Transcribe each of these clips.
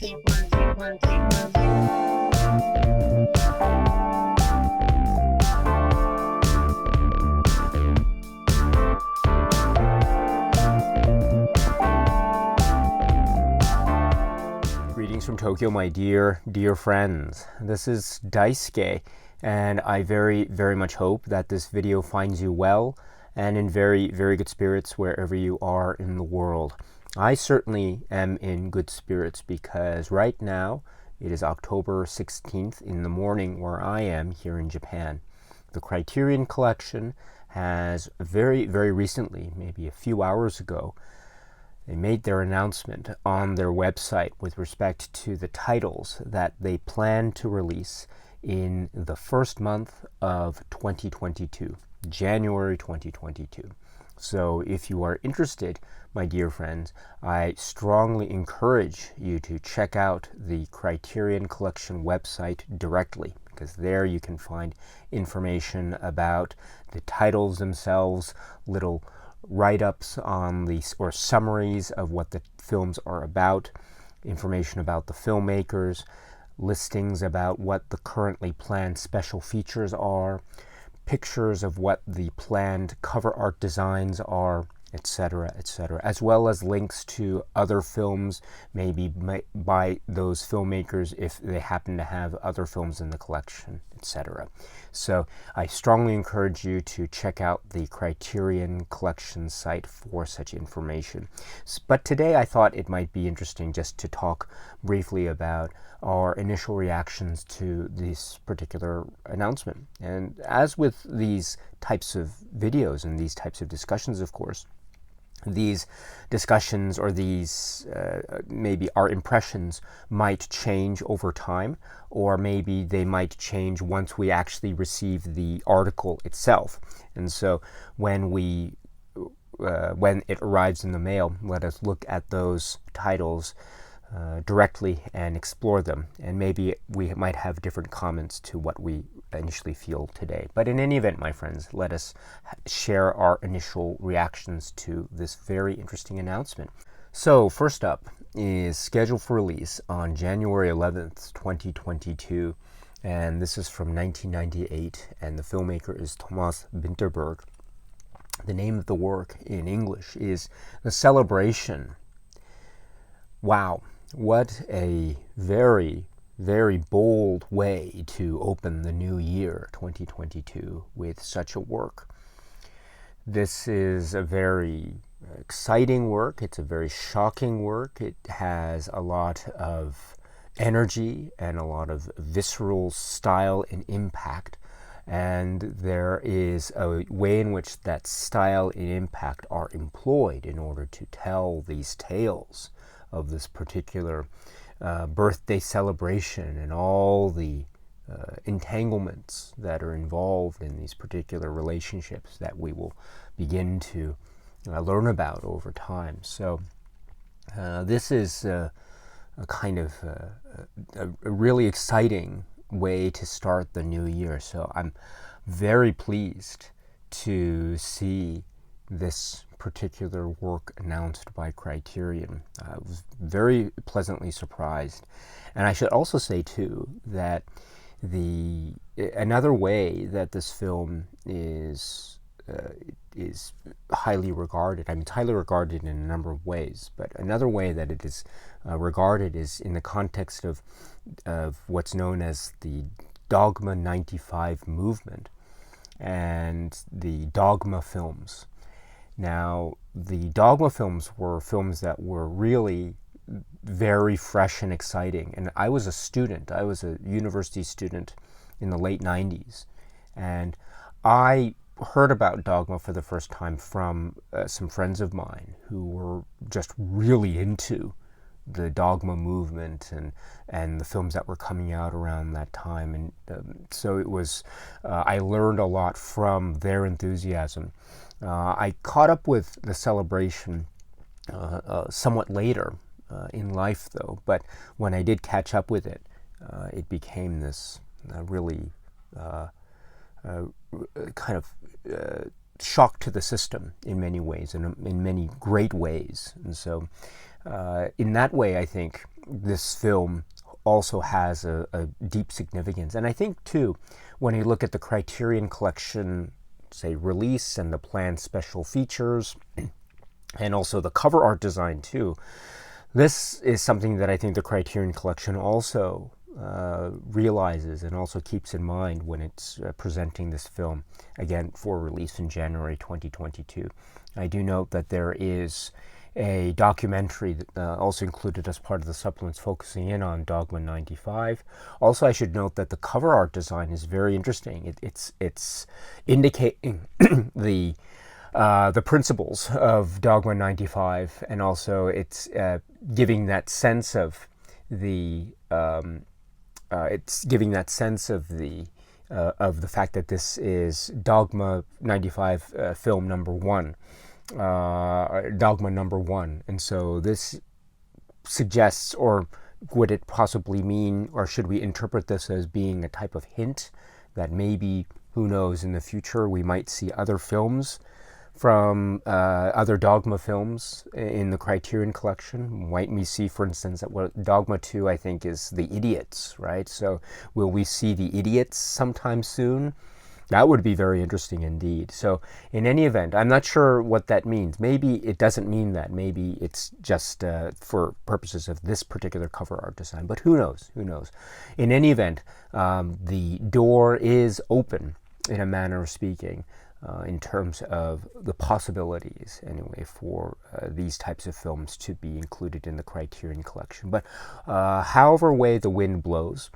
Greetings from Tokyo, my dear friends. This is Daisuke, and I very much hope that this video finds you well and in very good spirits wherever you are in the world. I certainly am in good spirits because right now it is October 16th in the morning where I am here in Japan. The Criterion collection has very recently, maybe a few hours ago, they made their announcement on their website with respect to the titles that they plan to release in the first month of 2022, January 2022. So if you are interested, my dear friends, I strongly encourage you to check out the Criterion Collection website directly, because there you can find information about the titles themselves, little write-ups on these or summaries of what the films are about, information about the filmmakers, listings about what the currently planned special features are, pictures of what the planned cover art designs are, etc., as well as links to other films, maybe by those filmmakers if they happen to have other films in the collection, etc. So I strongly encourage you to check out the Criterion Collection site for such information. But today I thought it might be interesting just to talk briefly about our initial reactions to this particular announcement. And as with these types of videos and these types of discussions, of course, these discussions or these maybe our impressions might change over time, or maybe they might change once we actually receive the article itself. And so when it arrives in the mail, let us look at those titles directly and explore them, and maybe we might have different comments to what we initially feel today. But in any event, my friends, let us share our initial reactions to this very interesting announcement. So first up is scheduled for release on January 11th, 2022, and this is from 1998, and the filmmaker is Thomas Vinterberg. The name of the work in English is The Celebration. Wow. What a very bold way to open the new year, 2022, with such a work. This is a very exciting work. It's a very shocking work. It has a lot of energy and a lot of visceral style and impact. And there is a way in which that style and impact are employed in order to tell these tales of this particular birthday celebration and all the entanglements that are involved in these particular relationships that we will begin to learn about over time. So this is a kind of a really exciting way to start the new year. So I'm very pleased to see this particular work announced by Criterion. I was very pleasantly surprised. And I should also say too that another way that this film is highly regarded, I mean, it's highly regarded in a number of ways, but another way that it is regarded is in the context of what's known as the Dogma 95 movement and the Dogma films. Now, the Dogma films were films that were really very fresh and exciting. And I was a student. I was a university student in the late 90s. And I heard about Dogma for the first time from some friends of mine who were just really into the Dogma movement and the films that were coming out around that time. And so it was, I learned a lot from their enthusiasm. I caught up with The Celebration somewhat later in life, though, but when I did catch up with it, it became this really kind of shock to the system in many ways, and in many great ways. And so in that way, I think this film also has a deep significance. And I think, too, when you look at the Criterion Collection, say, release and the planned special features, and also the cover art design, too, this is something that I think the Criterion Collection also realizes and also keeps in mind when it's presenting this film, again, for release in January 2022. I do note that there is a documentary that also included as part of the supplements focusing in on Dogma 95. Also, I should note that the cover art design is very interesting. It's indicating the principles of Dogma 95, and also it's giving that sense of the fact that this is Dogma 95 film number one. Dogma number one. And so this suggests, or would it possibly mean, or should we interpret this as being a type of hint that maybe, who knows, in the future we might see other films from other Dogma films in the Criterion Collection? Might we see, for instance, that Dogma 2, I think, is The Idiots, right? So will we see The Idiots sometime soon? That would be very interesting indeed. So in any event, I'm not sure what that means. Maybe it doesn't mean that. Maybe it's just for purposes of this particular cover art design. But who knows? Who knows? In any event, the door is open, in a manner of speaking, in terms of the possibilities, anyway, for these types of films to be included in the Criterion Collection. But however way the wind blows,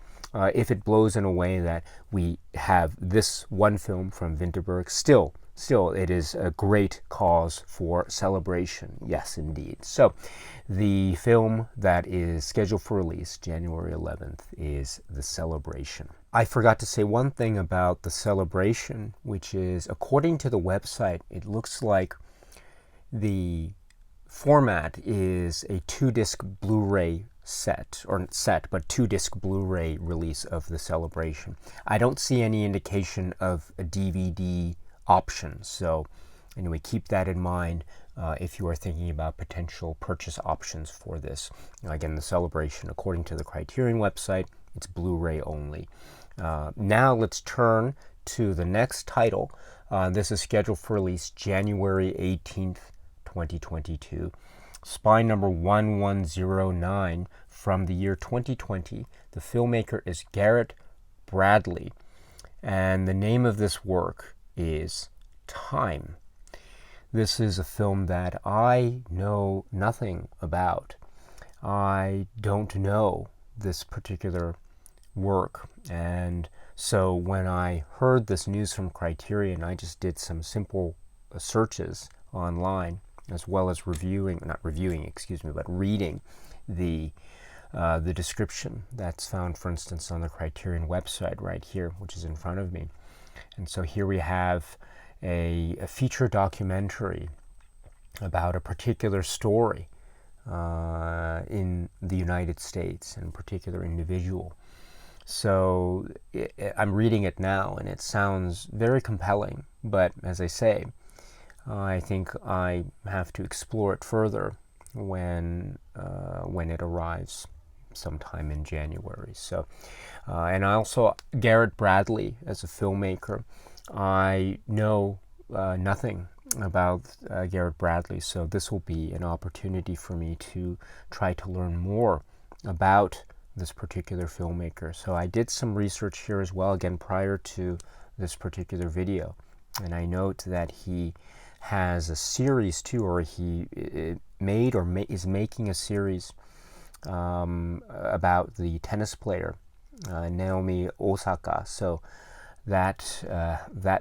if it blows in a way that we have this one film from Vinterberg, still it is a great cause for celebration. Yes, indeed. So the film that is scheduled for release January 11th is The Celebration. I forgot to say one thing about The Celebration, which is, according to the website, it looks like the format is a 2-disc Blu-ray set, but 2-disc Blu-ray release of The Celebration. I don't see any indication of a DVD option, so anyway, keep that in mind if you are thinking about potential purchase options for this. Again, The Celebration, according to the Criterion website, it's Blu-ray only. Now let's turn to the next title. This is scheduled for release January 18th, 2022. Spine number 1109 from the year 2020. The filmmaker is Garrett Bradley, and the name of this work is Time. This is a film that I know nothing about. I don't know this particular work, and so when I heard this news from Criterion, I just did some simple searches online, as well as reading the description that's found, for instance, on the Criterion website right here, which is in front of me. And so here we have a feature documentary about a particular story in the United States, and a particular individual. So I'm reading it now, and it sounds very compelling, but as I say, I think I have to explore it further when it arrives sometime in January. So, and also Garrett Bradley as a filmmaker, I know nothing about Garrett Bradley, so this will be an opportunity for me to try to learn more about this particular filmmaker. So I did some research here as well, again, prior to this particular video, and I note that he has a series too, or he made or is making a series about the tennis player Naomi Osaka. So that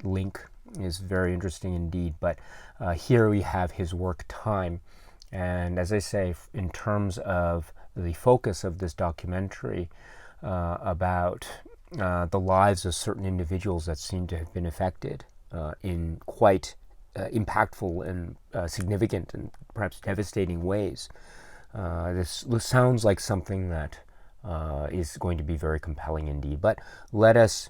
link is very interesting indeed. But here we have his work Time, and as I say, in terms of the focus of this documentary about the lives of certain individuals that seem to have been affected in quite impactful and significant and perhaps devastating ways. This sounds like something that is going to be very compelling indeed. But let us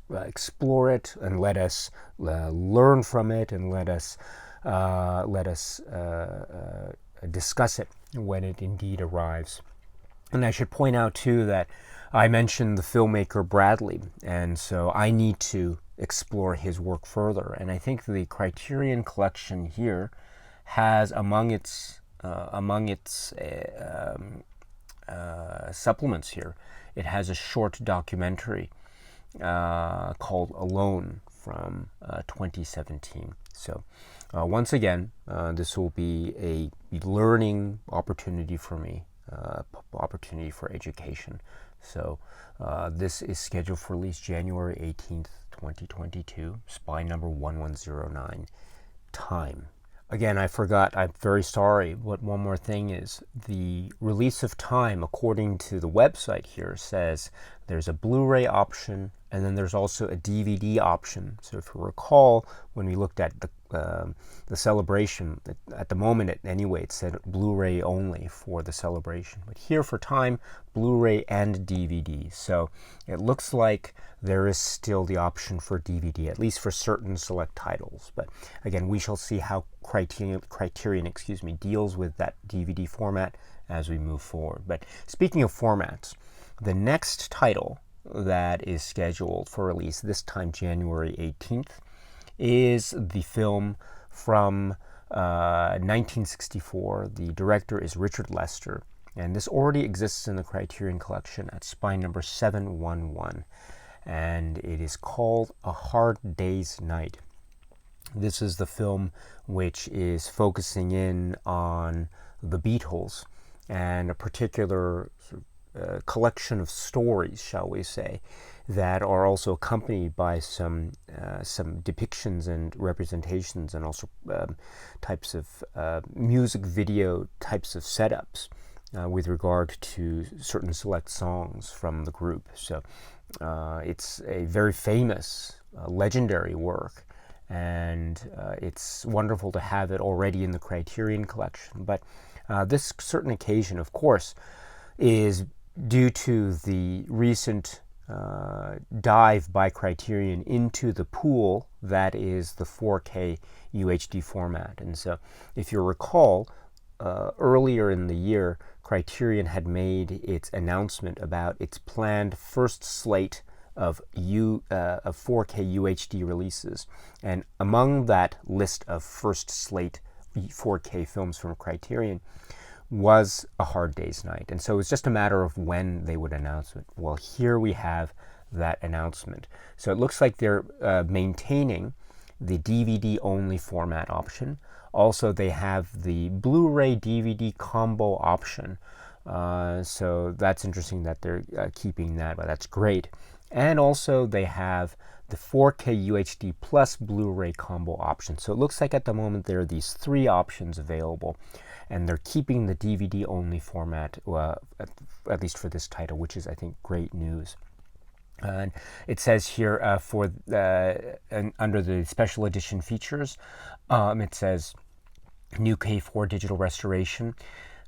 explore it, and let us learn from it, and let us discuss it when it indeed arrives. And I should point out too that I mentioned the filmmaker Bradley, and so I need to explore his work further. And I think the Criterion collection here has among its supplements here, it has a short documentary called Alone from 2017. So once again, this will be a learning opportunity for me, opportunity for education. So this is scheduled for release January 18th, 2022, spine number 1109, Time. Again, I forgot, I'm very sorry, but one more thing is the release of Time, according to the website here, says there's a Blu-ray option and then there's also a DVD option. So if you recall, when we looked at the celebration, at the moment anyway, it said Blu-ray only for the celebration. But here for Time, Blu-ray and DVD. So it looks like there is still the option for DVD, at least for certain select titles. But again, we shall see how Criterion deals with that DVD format as we move forward. But speaking of formats, the next title that is scheduled for release, this time January 18th, is the film from 1964. The director is Richard Lester, and this already exists in the Criterion collection at spine number 711, and it is called A Hard Day's Night. This is the film which is focusing in on the Beatles and a particular collection of stories, shall we say, that are also accompanied by some depictions and representations, and also types of music video types of setups with regard to certain select songs from the group. So it's a very famous, legendary work, and it's wonderful to have it already in the Criterion collection. But this certain occasion, of course, is due to the recent dive by Criterion into the pool that is the 4K UHD format. And so if you recall, earlier in the year, Criterion had made its announcement about its planned first slate of 4K UHD releases. And among that list of first slate 4K films from Criterion was A Hard Day's Night. And so it's just a matter of when they would announce it. Well, here we have that announcement. So it looks like they're maintaining the DVD-only format option. Also, they have the Blu-ray DVD combo option. So that's interesting that they're keeping that, but that's great. And also they have the 4K UHD plus Blu-ray combo option. So it looks like at the moment there are these three options available, and they're keeping the DVD-only format, at least for this title, which is, I think, great news. And it says here under the special edition features, it says new K4 digital restoration.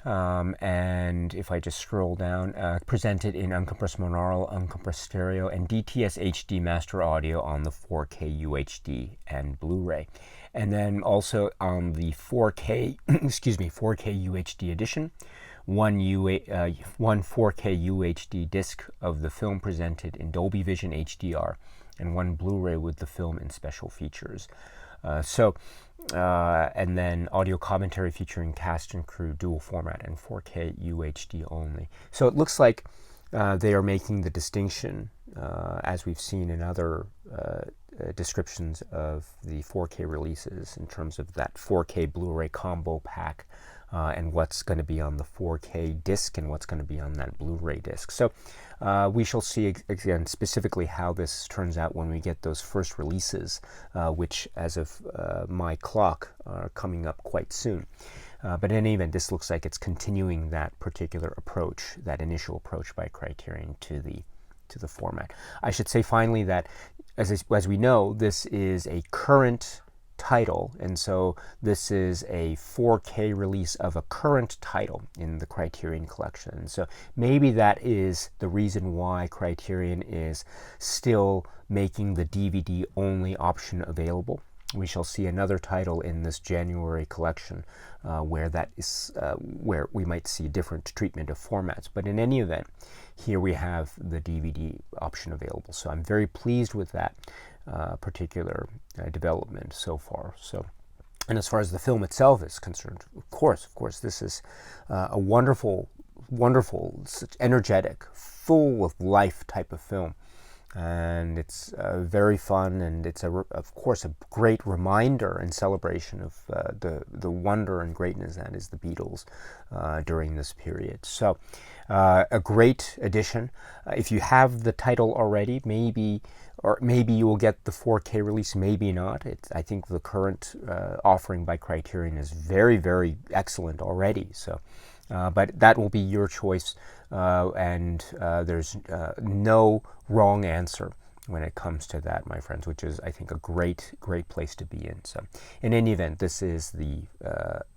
And if I just scroll down, presented in uncompressed monaural, uncompressed stereo, and DTS HD master audio on the 4K UHD and Blu-ray. And then also on the 4K, 4K UHD edition, one 4K UHD disc of the film presented in Dolby Vision HDR, and one Blu-ray with the film in special features. And then audio commentary featuring cast and crew dual format and 4K UHD only. So it looks like they are making the distinction, as we've seen in other descriptions of the 4K releases, in terms of that 4K Blu-ray combo pack and what's going to be on the 4K disc and what's going to be on that Blu-ray disc. So we shall see again specifically how this turns out when we get those first releases, which as of my clock are coming up quite soon. But in any event, this looks like it's continuing that particular approach, that initial approach by Criterion to the format. I should say finally that as we know, this is a current title, and so this is a 4K release of a current title in the Criterion collection. And so maybe that is the reason why Criterion is still making the DVD only option available. we shall see another title in this January collection where that is where we might see different treatment of formats. But in any event, here we have the DVD option available. So I'm very pleased with that particular development so far. So, and as far as the film itself is concerned, of course, this is a wonderful, such energetic, full of life type of film. And it's very fun, and it's of course a great reminder and celebration of the wonder and greatness that is the Beatles during this period. So a great addition. If you have the title already, maybe you will get the 4K release, maybe not. I think the current offering by Criterion is very, very excellent already. So, but that will be your choice, and there's no wrong answer when it comes to that, my friends, which is, I think, a great place to be in. So in any event, this is the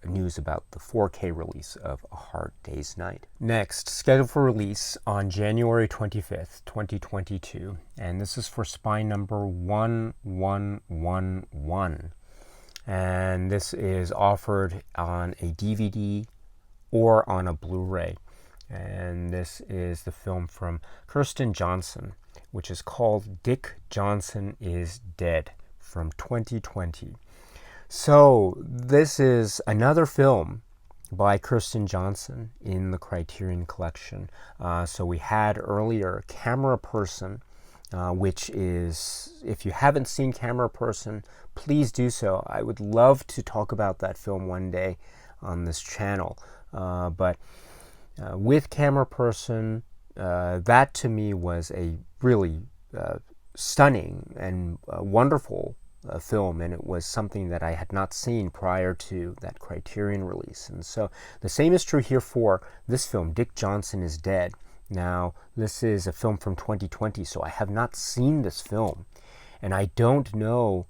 news about the 4K release of A Hard Day's Night. Next, scheduled for release on January 25th, 2022, and this is for spine number 1111. And this is offered on a DVD or on a Blu-ray. And this is the film from Kirsten Johnson, which is called Dick Johnson is Dead, from 2020. So this is another film by Kirsten Johnson in the Criterion collection. So we had earlier Camera Person, which is, if you haven't seen Camera Person, please do so. I would love to talk about that film one day on this channel. But with Camera Person, that to me was a really stunning and wonderful film, and it was something that I had not seen prior to that Criterion release. And so the same is true here for this film, Dick Johnson is Dead. Now, this is a film from 2020, so I have not seen this film, and I don't know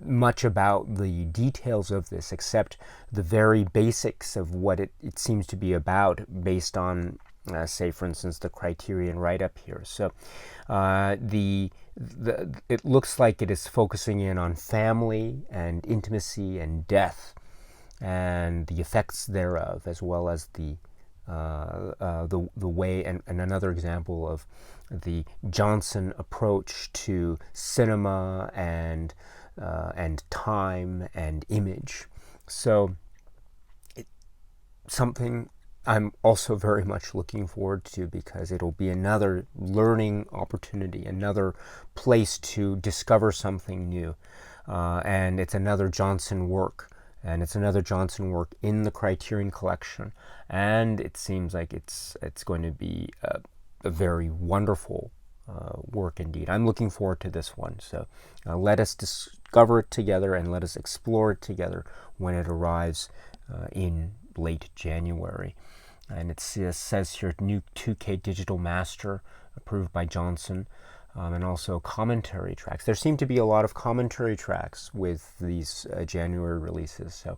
much about the details of this, except the very basics of what it seems to be about, based on, say, for instance, the Criterion write-up here. So it looks like it is focusing in on family and intimacy and death and the effects thereof, as well as the way, and another example of the Johnson approach to cinema and time and image. So something I'm also very much looking forward to, because it'll be another learning opportunity, another place to discover something new, and it's another Johnson work. And it's another Johnson work in the Criterion collection, and it seems like it's going to be a very wonderful work indeed. I'm looking forward to this one. So let us discover it together, and let us explore it together when it arrives in late January. And it says here, new 2K digital master approved by Johnson. And also commentary tracks. There seem to be a lot of commentary tracks with these January releases, so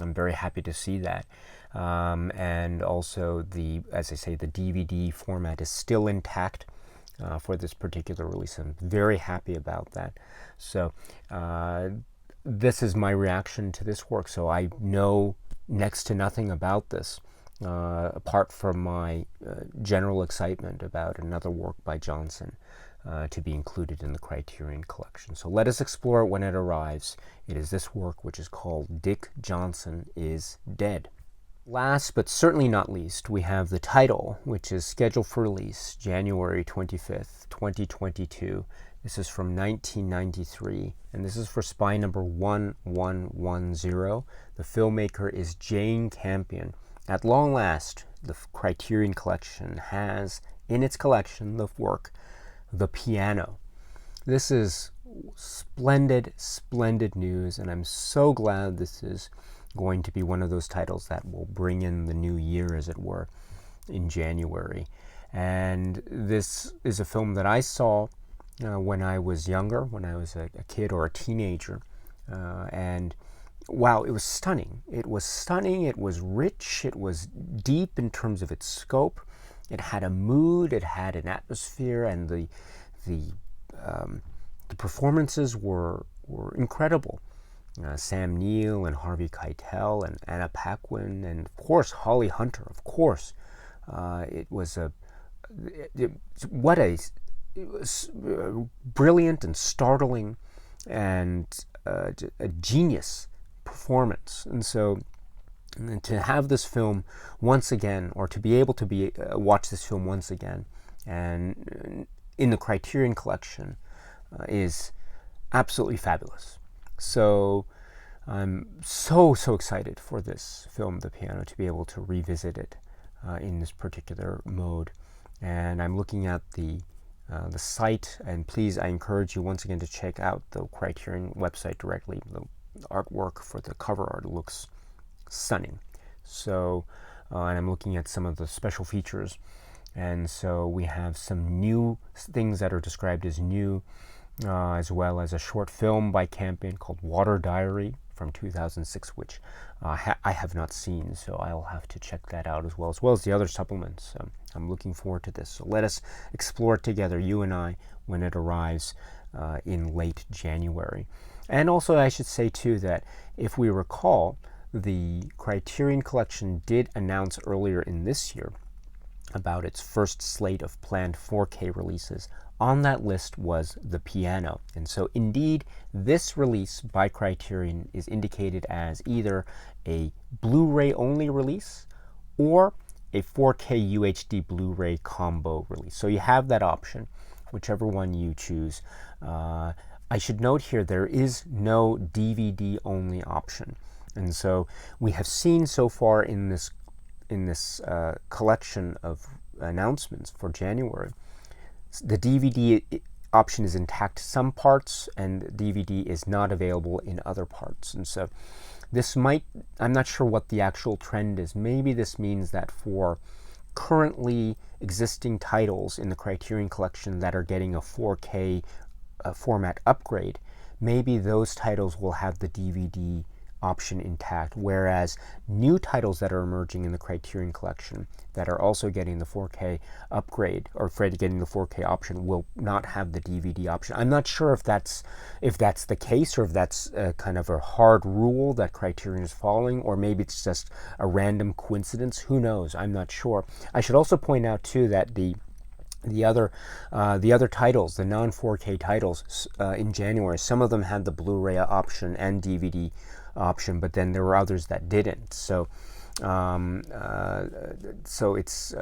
I'm very happy to see that. And also, as I say, the DVD format is still intact for this particular release. I'm very happy about that. So this is my reaction to this work. So I know next to nothing about this, apart from my general excitement about another work by Johnson to be included in the Criterion collection. So let us explore it when it arrives. It is this work, which is called Dick Johnson is Dead. Last but certainly not least, we have the title, which is scheduled for release January 25th, 2022. This is from 1993, and this is for spine number 1110. The filmmaker is Jane Campion. At long last, the Criterion collection has in its collection the work The Piano. This is splendid news, and I'm so glad this is going to be one of those titles that will bring in the new year, as it were, in January. And this is a film that I saw when I was younger, when I was a kid or a teenager, and wow, it was stunning. It was stunning, it was rich, it was deep in terms of its scope. It had a mood, it had an atmosphere, and the performances were were incredible. Sam Neill and Harvey Keitel and Anna Paquin and of course Holly Hunter. Of course, it was brilliant and startling and a genius performance. And so to have this film once again, or to be able to watch this film once again, and in the Criterion collection, is absolutely fabulous. So I'm so excited for this film, The Piano, to be able to revisit it in this particular mode. And I'm looking at the site, and please, I encourage you once again to check out the Criterion website directly. The artwork for the cover art looks stunning. So, and I'm looking at some of the special features, and so we have some new things that are described as new, as well as a short film by Campion called Water Diary from 2006, which I have not seen, so I'll have to check that out as well as the other supplements. I'm looking forward to this. So let us explore it together, you and I, when it arrives in late January. And also, I should say too that if we recall, the Criterion Collection did announce earlier in this year about its first slate of planned 4K releases. On that list was The Piano. And so indeed, this release by Criterion is indicated as either a Blu-ray only release or a 4K UHD Blu-ray combo release. So you have that option, whichever one you choose. I should note here, there is no DVD only option. And so we have seen so far in this collection of announcements for January, the DVD option is intact some parts, and DVD is not available in other parts. And so this might, I'm not sure what the actual trend is. Maybe this means that for currently existing titles in the Criterion Collection that are getting a 4K format upgrade, maybe those titles will have the DVD option intact, whereas new titles that are emerging in the Criterion Collection that are also getting the 4K upgrade, or getting the 4K option, will not have the DVD option. I'm not sure if that's the case, or if that's kind of a hard rule that Criterion is following, or maybe it's just a random coincidence. Who knows? I'm not sure. I should also point out too that the other titles, the non-4K titles in January, some of them had the Blu-ray option and DVD option, but then there were others that didn't. So it's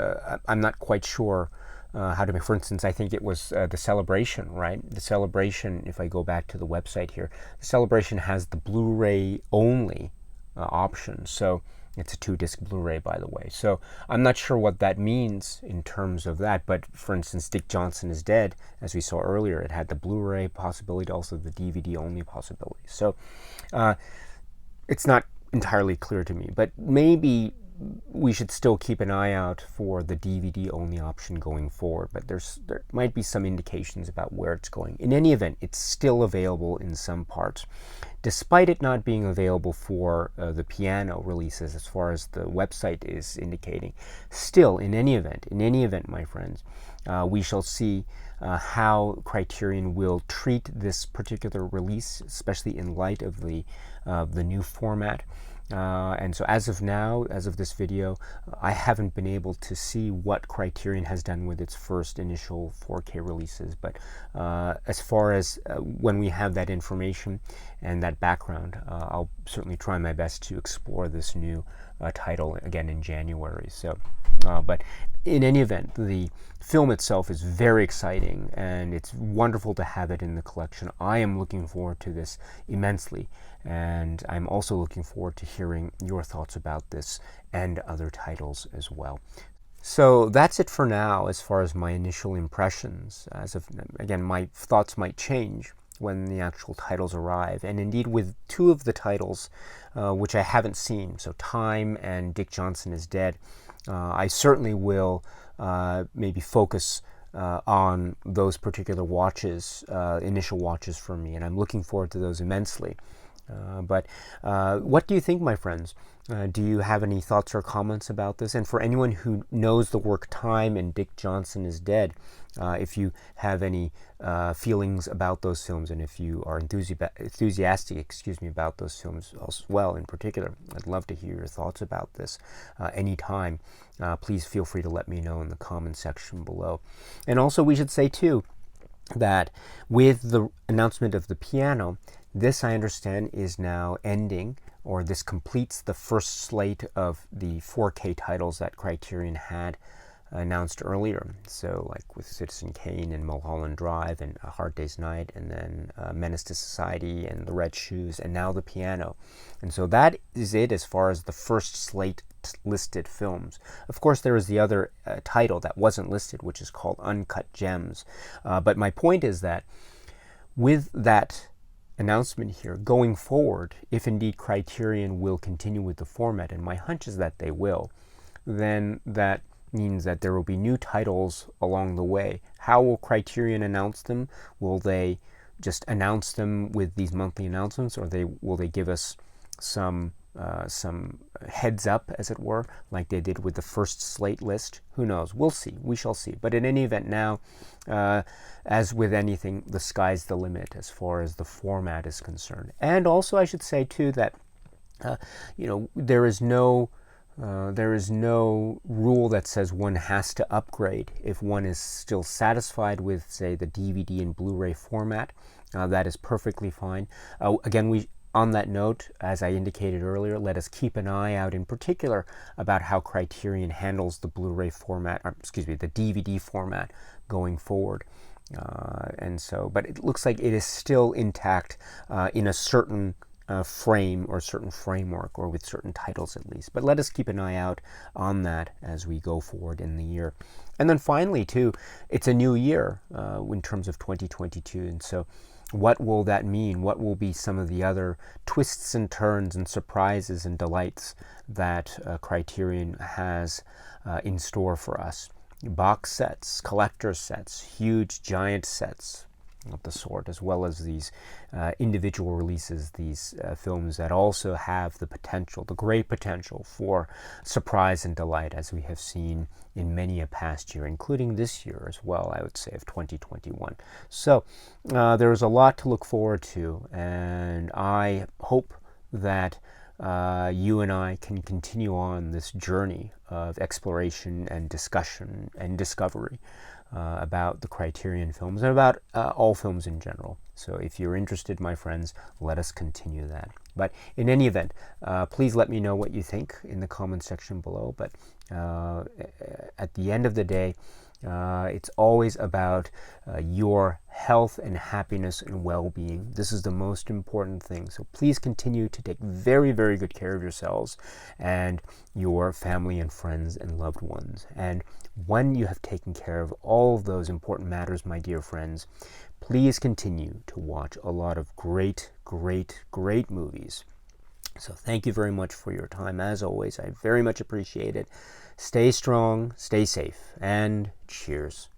I'm not quite sure how to make. For instance, I think it was the Celebration, right? The Celebration, if I go back to the website here, the Celebration has the Blu-ray only option. So it's a 2-disc Blu-ray, by the way. So I'm not sure what that means in terms of that. But for instance, Dick Johnson Is Dead, as we saw earlier, it had the Blu-ray possibility, also the DVD only possibility. So it's not entirely clear to me, but maybe we should still keep an eye out for the DVD only option going forward. But there might be some indications about where it's going. In any event, it's still available in some parts, despite it not being available for the Piano releases, as far as the website is indicating. Still, in any event, my friends, we shall see how Criterion will treat this particular release, especially in light of the new format. And so as of now, as of this video, I haven't been able to see what Criterion has done with its first initial 4K releases. But as far as when we have that information and that background, I'll certainly try my best to explore this new title again in January. So, but in any event, the film itself is very exciting, and it's wonderful to have it in the collection. I am looking forward to this immensely, and I'm also looking forward to hearing your thoughts about this and other titles as well. So that's it for now as far as my initial impressions. Again, my thoughts might change when the actual titles arrive, and indeed with two of the titles which I haven't seen, so Time and Dick Johnson Is Dead, I certainly will maybe focus on those particular watches, initial watches for me, and I'm looking forward to those immensely. But what do you think, my friends? Do you have any thoughts or comments about this? And for anyone who knows the work Time and Dick Johnson is Dead, if you have any feelings about those films, and if you are enthusiastic, about those films as well in particular, I'd love to hear your thoughts about this anytime. Please feel free to let me know in the comment section below. And also, we should say too that with the announcement of the piano, this, I understand, is now ending, or this completes the first slate of the 4K titles that Criterion had announced earlier. So like with Citizen Kane and Mulholland Drive and A Hard Day's Night, and then Menace to Society and The Red Shoes, and now the piano. And so that is it as far as the first slate listed films. Of course, there is the other title that wasn't listed, which is called Uncut Gems. But my point is that with that announcement here, going forward, if indeed Criterion will continue with the format, and my hunch is that they will, then that means that there will be new titles along the way. How will Criterion announce them? Will they just announce them with these monthly announcements, or will they give us some heads up, as it were, like they did with the first slate list? Who knows? We'll see. We shall see. But in any event, now, as with anything, the sky's the limit as far as the format is concerned. And also, I should say too that there is no rule that says one has to upgrade if one is still satisfied with, say, the DVD and Blu-ray format. That is perfectly fine. Again, on that note, as I indicated earlier, let us keep an eye out in particular about how Criterion handles the Blu-ray format, the DVD format going forward. But it looks like it is still intact in a certain frame or certain framework, or with certain titles at least. But let us keep an eye out on that as we go forward in the year. And then finally, too, it's a new year in terms of 2022. And so what will that mean? What will be some of the other twists and turns and surprises and delights that Criterion has in store for us? Box sets, collector sets, huge giant sets of the sort, as well as these individual releases, these films that also have the potential, the great potential for surprise and delight, as we have seen in many a past year, including this year as well, I would say, of 2021. So there is a lot to look forward to, and I hope that you and I can continue on this journey of exploration and discussion and discovery about the Criterion films and about all films in general. So if you're interested, my friends, let us continue that. But in any event, please let me know what you think in the comment section below. But at the end of the day, it's always about your health and happiness and well-being. This is the most important thing. So please continue to take very, very good care of yourselves and your family and friends and loved ones. And when you have taken care of all of those important matters, my dear friends, please continue to watch a lot of great, great, great movies. So thank you very much for your time. As always, I very much appreciate it. Stay strong, stay safe, and cheers.